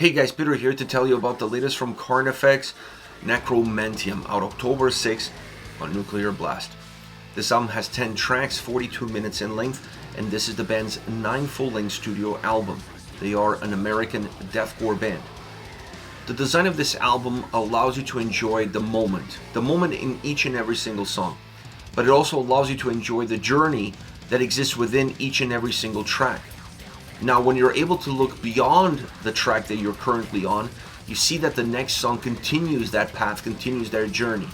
Hey guys, Peter here to tell you about the latest from Carnifex, Necromanteum, out October 6th on Nuclear Blast. This album has 10 tracks, 42 minutes in length, and this is the band's 9th full-length studio album. They are an American deathcore band. The design of this album allows you to enjoy the moment in each and every single song, but it also allows you to enjoy the journey that exists within each and every single track. Now, when you're able to look beyond the track that you're currently on, you see that the next song continues that path, continues their journey.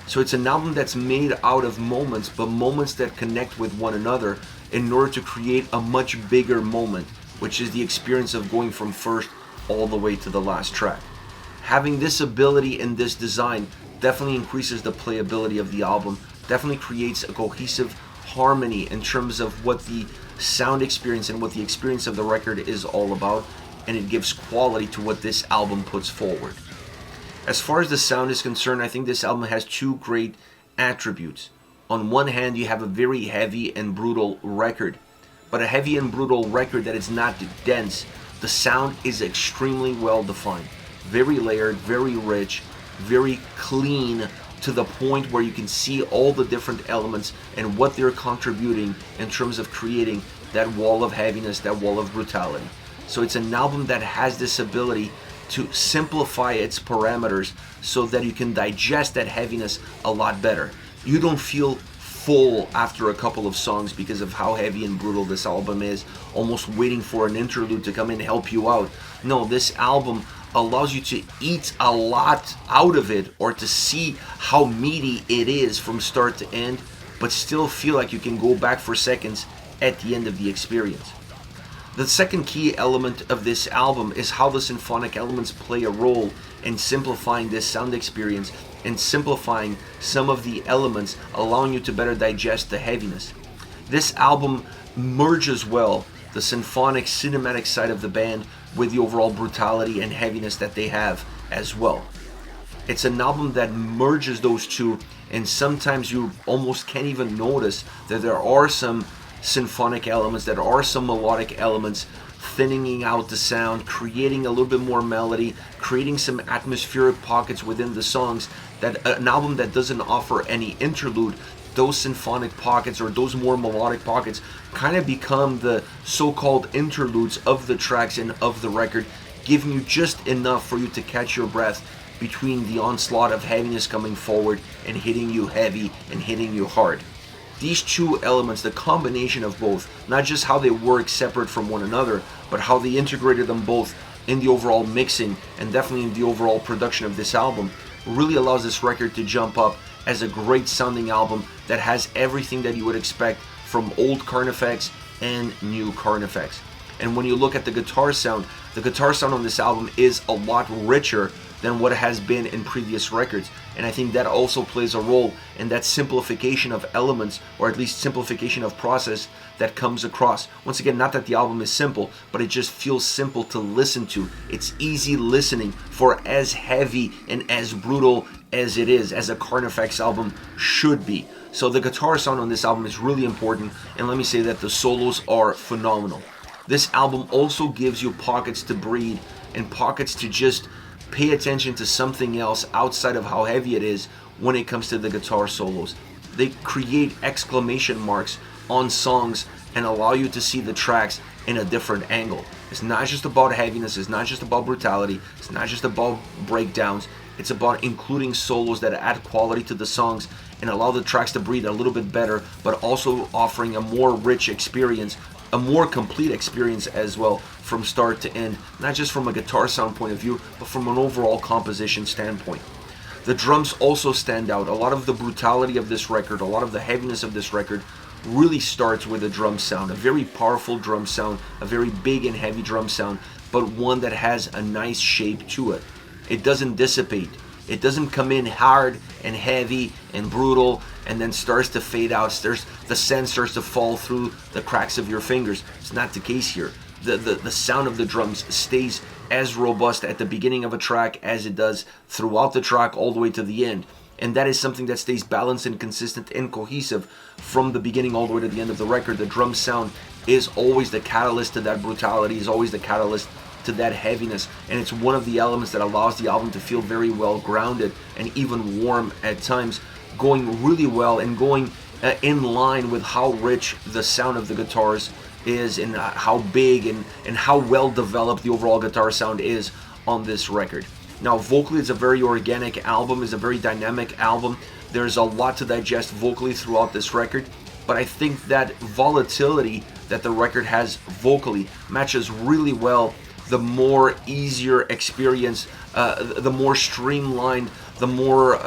So it's an album that's made out of moments, but moments that connect with one another in order to create a much bigger moment, which is the experience of going from first all the way to the last track. Having this ability and this design definitely increases the playability of the album, definitely creates a cohesive harmony in terms of what the sound experience and what the experience of the record is all about, and it gives quality to what this album puts forward. As far as the sound is concerned, I think this album has two great attributes. On one hand, you have a very heavy and brutal record, but a heavy and brutal record that is not dense. The sound is extremely well defined, very layered, very rich, very clean, to the point where you can see all the different elements and what they're contributing in terms of creating that wall of heaviness, that wall of brutality. So it's an album that has this ability to simplify its parameters so that you can digest that heaviness a lot better. You don't feel full after a couple of songs because of how heavy and brutal this album is, almost waiting for an interlude to come in and help you out. No, this album allows you to eat a lot out of it, or to see how meaty it is from start to end, but still feel like you can go back for seconds at the end of the experience. The second key element of this album is how the symphonic elements play a role in simplifying this sound experience and simplifying some of the elements, allowing you to better digest the heaviness. This album merges well the symphonic cinematic side of the band with the overall brutality and heaviness that they have as well. It's an album that merges those two, and sometimes you almost can't even notice that there are some symphonic elements, that are some melodic elements, thinning out the sound, creating a little bit more melody, creating some atmospheric pockets within the songs. That an album that doesn't offer any interlude, those symphonic pockets or those more melodic pockets kind of become the so-called interludes of the tracks and of the record, giving you just enough for you to catch your breath between the onslaught of heaviness coming forward and hitting you heavy and hitting you hard. These two elements, the combination of both, not just how they work separate from one another, but how they integrated them both in the overall mixing and definitely in the overall production of this album, really allows this record to jump up as a great sounding album that has everything that you would expect from old Carnifex and new Carnifex. And when you look at the guitar sound on this album is a lot richer than what has been in previous records, and I think that also plays a role in that simplification of elements, or at least simplification of process that comes across. Once again, not that the album is simple, but it just feels simple to listen to. It's easy listening for as heavy and as brutal as it is, as a Carnifex album should be. So the guitar sound on this album is really important, and let me say that the solos are phenomenal. This album also gives you pockets to breathe and pockets to just pay attention to something else outside of how heavy it is when it comes to the guitar solos. They create exclamation marks on songs and allow you to see the tracks in a different angle. It's not just about heaviness, it's not just about brutality, it's not just about breakdowns, it's about including solos that add quality to the songs and allow the tracks to breathe a little bit better, but also offering a more rich experience, a more complete experience as well from start to end, not just from a guitar sound point of view, but from an overall composition standpoint. The drums also stand out. A lot of the brutality of this record, a lot of the heaviness of this record really starts with a drum sound, a very powerful drum sound, a very big and heavy drum sound, but one that has a nice shape to it. It doesn't dissipate. It doesn't come in hard and heavy and brutal and then starts to fade out. The sand starts to fall through the cracks of your fingers. It's not the case here. The sound of the drums stays as robust at the beginning of a track as it does throughout the track all the way to the end. And that is something that stays balanced and consistent and cohesive from the beginning all the way to the end of the record. The drum sound is always the catalyst to that brutality, is always the catalyst to that heaviness, and it's one of the elements that allows the album to feel very well grounded and even warm at times, going really well and going in line with how rich the sound of the guitars is, and how big and how well developed the overall guitar sound is on this record. Now, vocally, it's a very organic album, it's a very dynamic album. There's a lot to digest vocally throughout this record, but I think that volatility that the record has vocally matches really well the more easier experience, the more streamlined, the more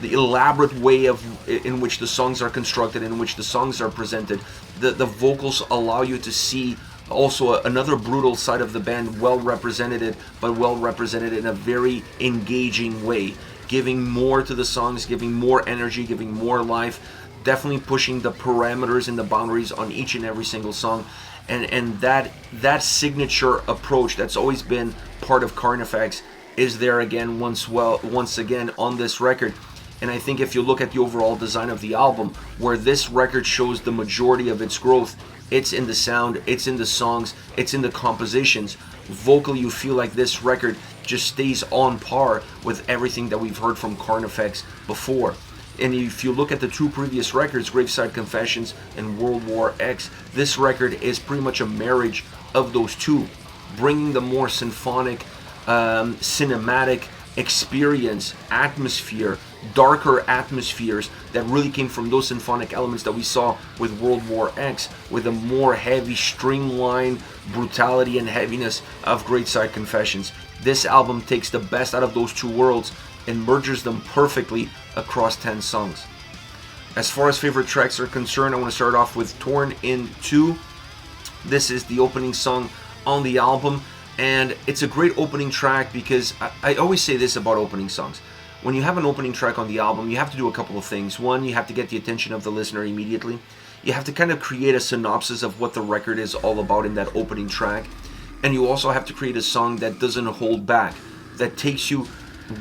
the elaborate way in which the songs are constructed, in which the songs are presented. The vocals allow you to see also another brutal side of the band, well represented, but well represented in a very engaging way, giving more to the songs, giving more energy, giving more life, definitely pushing the parameters and the boundaries on each and every single song. And that signature approach that's always been part of Carnifex is there again once again on this record. And I think if you look at the overall design of the album, where this record shows the majority of its growth, it's in the sound, it's in the songs, it's in the compositions. Vocally, you feel like this record just stays on par with everything that we've heard from Carnifex before. And if you look at the two previous records, Graveside Confessions and World War X, this record is pretty much a marriage of those two, bringing the more symphonic, cinematic experience, atmosphere, darker atmospheres that really came from those symphonic elements that we saw with World War X, with a more heavy, streamlined brutality and heaviness of Graveside Confessions. This album takes the best out of those two worlds and merges them perfectly across 10 songs. As far as favorite tracks are concerned, I want to start off with Torn in 2. This is the opening song on the album, and it's a great opening track because I always say this about opening songs. When you have an opening track on the album, you have to do a couple of things. One, you have to get the attention of the listener immediately. You have to kind of create a synopsis of what the record is all about in that opening track. And you also have to create a song that doesn't hold back, that takes you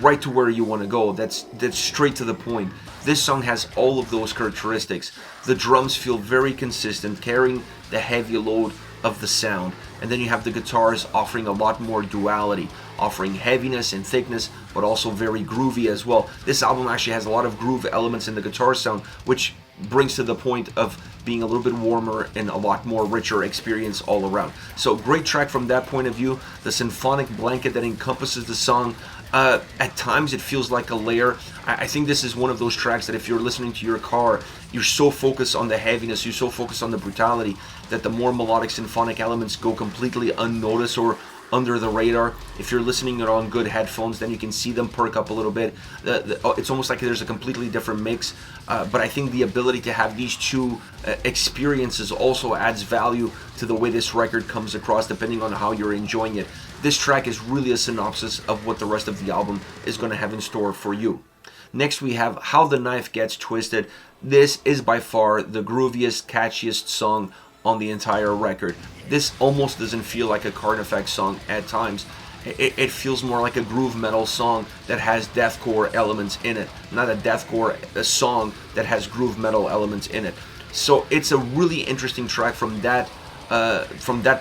right to where you want to go, that's straight to the point. This song has all of those characteristics. The drums feel very consistent, carrying the heavy load of the sound. And then you have the guitars offering a lot more duality, offering heaviness and thickness, but also very groovy as well. This album actually has a lot of groove elements in the guitar sound, which brings to the point of being a little bit warmer and a lot more richer experience all around. So great track from that point of view. The symphonic blanket that encompasses the song, at times it feels like a layer. I think this is one of those tracks that if you're listening to your car, you're so focused on the heaviness, you're so focused on the brutality, that the more melodic symphonic elements go completely unnoticed or under the radar. If you're listening it on good headphones, then you can see them perk up a little bit. It's almost like there's a completely different mix, but I think the ability to have these two experiences also adds value to the way this record comes across, depending on how you're enjoying it. This track is really a synopsis of what the rest of the album is going to have in store for you. Next we have How the Knife Gets Twisted. This is by far the grooviest, catchiest song on the entire record. This almost doesn't feel like a Carnifex song at times. It feels more like a groove metal song that has deathcore elements in it, not a deathcore song that has groove metal elements in it. So it's a really interesting track from that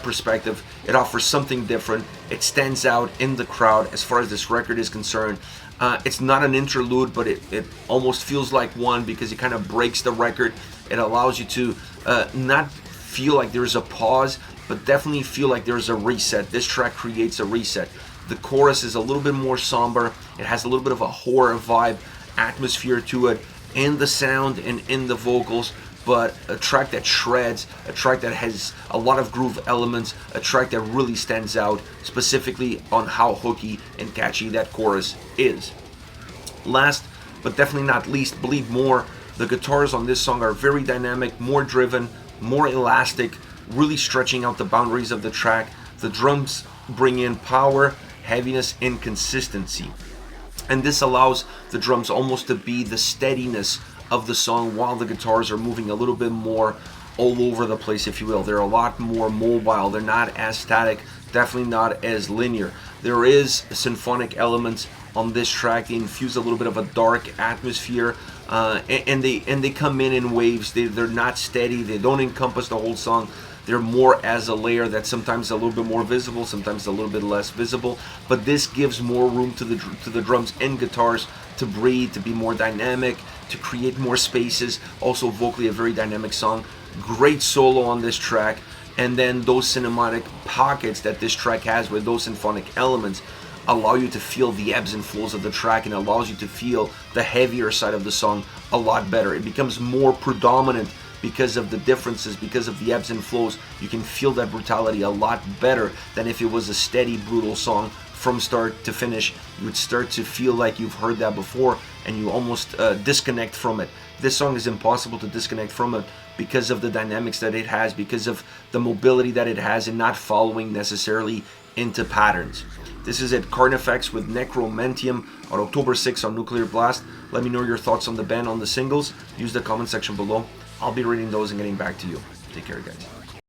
perspective. It offers something different. It stands out in the crowd as far as this record is concerned. It's not an interlude, but it almost feels like one because it kind of breaks the record. It allows you to not feel like there's a pause, but definitely feel like there's a reset. This track creates a reset. The chorus is a little bit more somber. It has a little bit of a horror vibe, atmosphere to it, in the sound and in the vocals, but a track that shreds, a track that has a lot of groove elements, a track that really stands out, specifically on how hooky and catchy that chorus is. Last, but definitely not least, Bleed More. The guitars on this song are very dynamic, more driven, more elastic, really stretching out the boundaries of the track. The drums bring in power, heaviness, and consistency. And this allows the drums almost to be the steadiness of the song while the guitars are moving a little bit more all over the place, if you will. They're a lot more mobile. They're not as static, definitely not as linear. There is symphonic elements on this track. They infuse a little bit of a dark atmosphere, and they come in waves. They're not steady. They don't encompass the whole song. They're more as a layer that's sometimes a little bit more visible, sometimes a little bit less visible. But this gives more room to the drums and guitars to breathe, to be more dynamic, to create more spaces. Also vocally a very dynamic song. Great solo on this track. And then those cinematic pockets that this track has with those symphonic elements allow you to feel the ebbs and flows of the track, and allows you to feel the heavier side of the song a lot better. It becomes more predominant because of the differences, because of the ebbs and flows. You can feel that brutality a lot better than if it was a steady, brutal song from start to finish. You would start to feel like you've heard that before, and you almost disconnect from it. This song is impossible to disconnect from it because of the dynamics that it has, because of the mobility that it has, and not following necessarily into patterns. This is it, Carnifex with Necromanteum on October 6th on Nuclear Blast. Let me know your thoughts on the band, on the singles. Use the comment section below. I'll be reading those and getting back to you. Take care, guys.